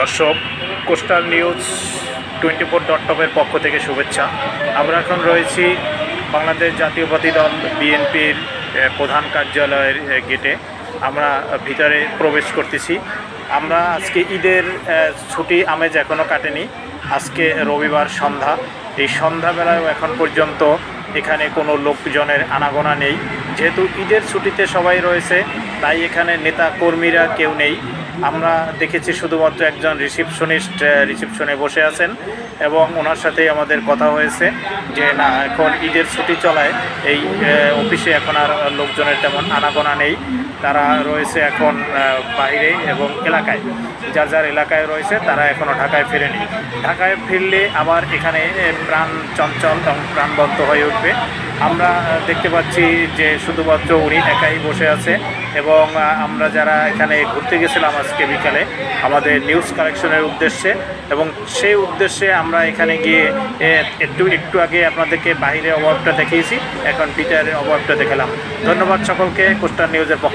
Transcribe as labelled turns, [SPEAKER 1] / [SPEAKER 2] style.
[SPEAKER 1] দর্শক, coastal news 24.com-এর পক্ষ থেকে শুভেচ্ছা। আমরা এখন রয়েছি বাংলাদেশ জাতীয়তাবাদী দল বিএনপির প্রধান কার্যালয়ের গেটে। আমরা ভিতরে প্রবেশ করতেছি। আমরা আজকে ঈদের ছুটি আমেজ এখনও কাটেনি। আজকে রবিবার সন্ধ্যা, এই সন্ধ্যাবেলায়ও এখন পর্যন্ত এখানে কোনো লোকজনের আনাগোনা নেই। যেহেতু ঈদের ছুটিতে সবাই রয়েছে, তাই এখানে নেতা কর্মীরা কেউ নেই। আমরা দেখেছি শুধুমাত্র একজন রিসিপশনে বসে আছেন এবং ওনার সাথেই আমাদের কথা হয়েছে যে না, এখন ঈদের ছুটি চলায় এই অফিসে এখন আর লোকজনের তেমন আনাগোনা নেই। তারা রয়েছে এখন বাইরে এবং এলাকায়, যার যার এলাকায় রয়েছে তারা এখনও ঢাকায় ফেরেনি। ঢাকায় ফিরলে আবার এখানে প্রাণ চঞ্চল এবং প্রাণবন্ত হয়ে উঠবে। আমরা দেখতে পাচ্ছি যে শুধুমাত্র উনি একাই বসে আছে এবং আমরা যারা এখানে ঘুরতে গেছিলাম আজকে বিকালে আমাদের নিউজ কালেকশনের উদ্দেশ্যে, এবং সেই উদ্দেশ্যে আমরা এখানে গিয়ে একটু আগে আপনাদেরকে বাইরের অভাবটা দেখিয়েছি, এখন ভিতরের অভাবটা দেখালাম। ধন্যবাদ সকলকে কোস্টাল নিউজের পক্ষ।